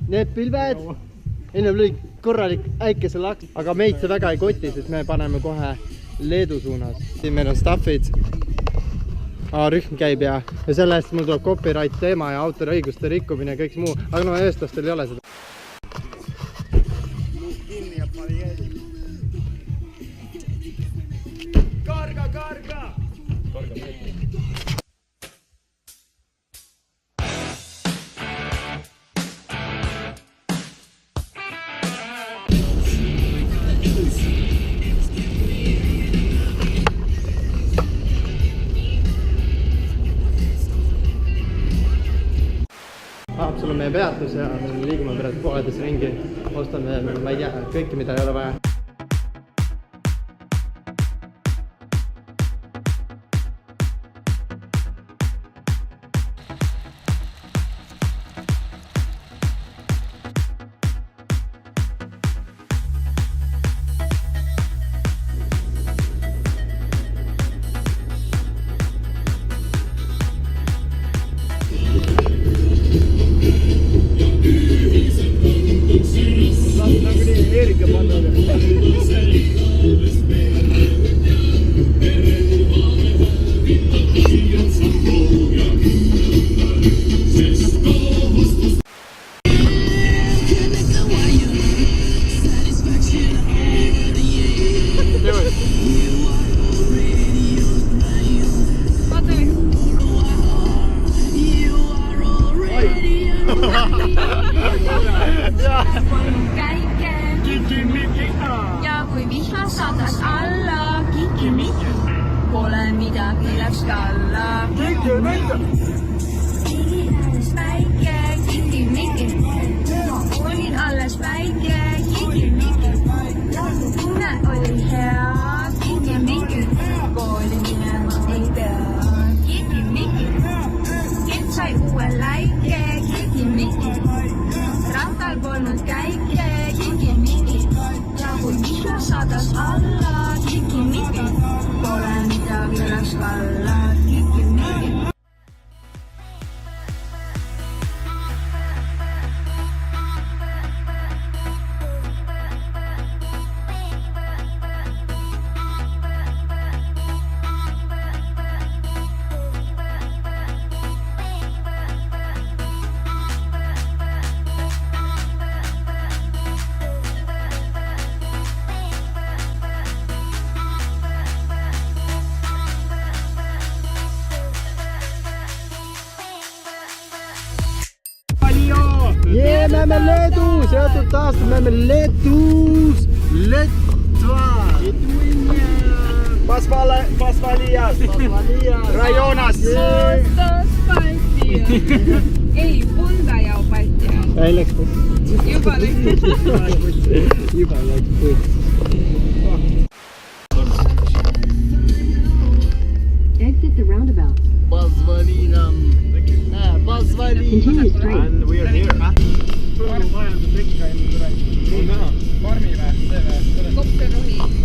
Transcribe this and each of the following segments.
Need pilved, enne oli korralik äikeselaks, aga meid see väga ei koti, sest me paneme kohe Leedu suunas. Siin meil on staffid, rühm käib ja sellest mul tuleb copyright teema ja autoriõiguste rikkumine ja kõik muu, aga no eestlastel ei ole seda. Karga! Haapsalu on meie peatus ja me liigume pärast poedes ringi, ostame, ma ei tea, kõike, mida ei ole vaja. Ja kui vihma saadas alla, kikki-mikki, pole midagi läks kalla. Alles väike, kikki-mikki, olin alles väike, kikki-mikki, tunne oli hea, kikki-mikki, kooli minema ei pea, kikki-mikki, kett sai uue läike, kikki-mikki, rattal polnud käike, kikki-mikki, ja kui vihma saadas alla, kikki-mikki, pole midagi läks kalla, kikki-mikki. Jee, me oleme Leedus, jätud taas, me oleme Leedus, Litva, Pasvalijas, rajonas. Baltija. Ei, Bunda ja Baltija. Ei läks putt. Juba läks putt. Juba läks putt. Exit the roundabout. Pasvalinam. Continue straight. And we are here.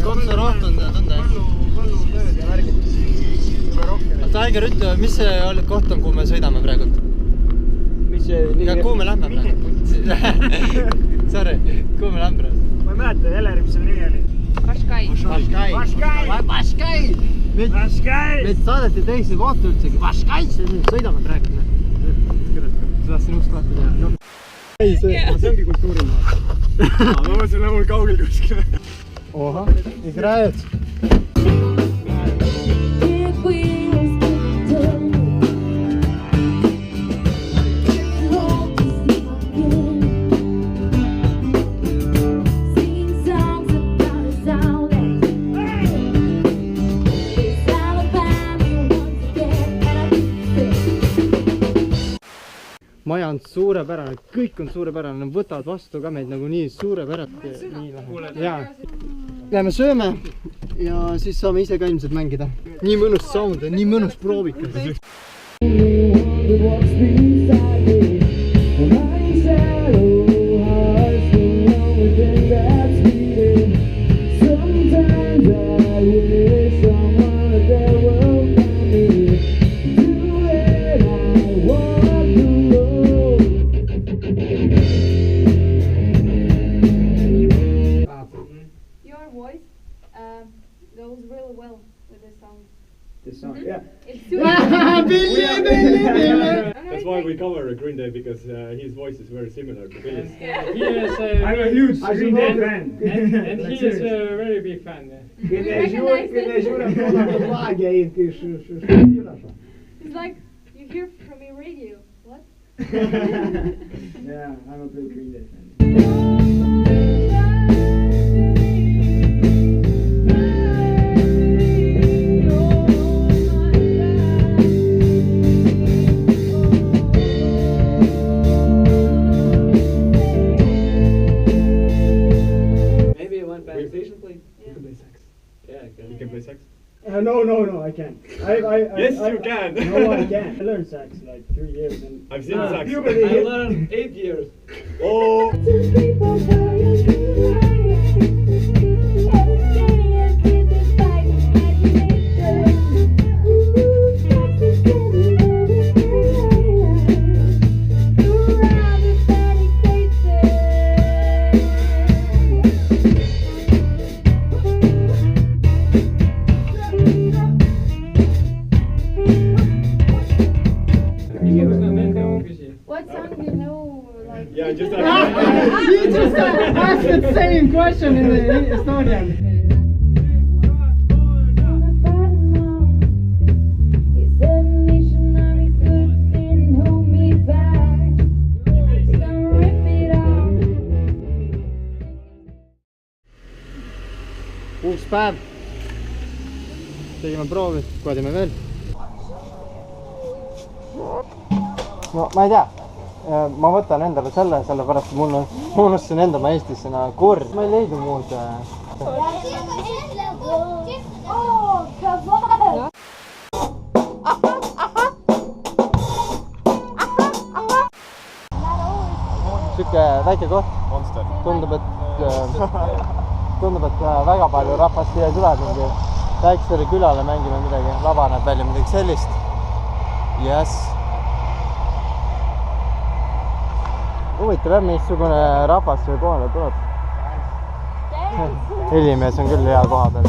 Kopseroht on tunda. Tiger, ütle, mis see koht on, kuhu me sõidame praegu? Ja kuhu me lähme praegu? Sorry, kuhu me lähme praegu? Ma ei mäleta, Heleri, mis selle nimi oli? Vaškai! Meid saadeti teisi kohta üldsegi. Vaškai! Sõidame praegu. Sa tahtsin ust vaata teha. Ei, see ongi kultuurimaa. Ma mõtlesin, mul kaugel kuskil. Oha, igräed. Maja on suurepärane, kõik on suurepärane, nad võtavad vastu ka meid nagu nii suurepärane. Läheme sööme ja siis saame ise ka ilmselt mängida. Nii mõnus sound ja nii mõnus proovikas. goes really well with this song. This song, yeah. It's too That's why we cover Green Day, because his voice is very similar to Billy's. He is I'm a huge Green Day fan. and he is a very big fan. It's like you hear from your radio. What? Yeah, I'm a big Green Day fan. Maybe one band station play. Yeah. You can play sax. Yeah, You can play sax? No, I can't. Yes, you can. No, I can't. I learned sax like 3 years and I've seen sax. I learned 8 years. Oh! What song do you know? Like Yeah, just You just asked the same question in the Estonian. Uus päev. Tegime proovi, kohe teeme veel. No ma ei tea, ma võtan endale selle, sellepärast et ma unustasin enda ma Eestisse kord. Ma ei leidu muud. Siuke väike koht. Tundub, et väga palju rahvast siia tuleb mingi väiksele külale mängime midagi. Lava näeb välja midagi sellist. Yes. Huvitav, missugune rahvas siia kohale tuleb. Helimees on küll hea koha peal.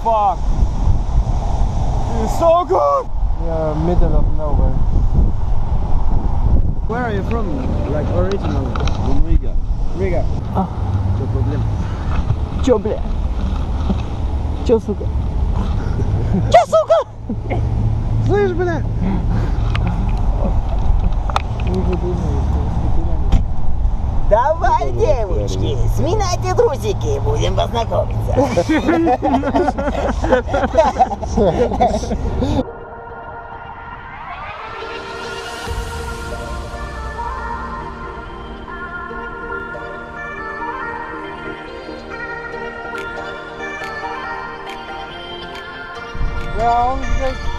Fuck! It's so good! Yeah, middle of nowhere. Where are you from? Like original? From Riga. Riga. Ah. No problem. Чё, бля? Чё, сука? Чё, сука? Слышь, бля? Давай, девушки, сминайте трусики, будем познакомиться. Да, он, блядь.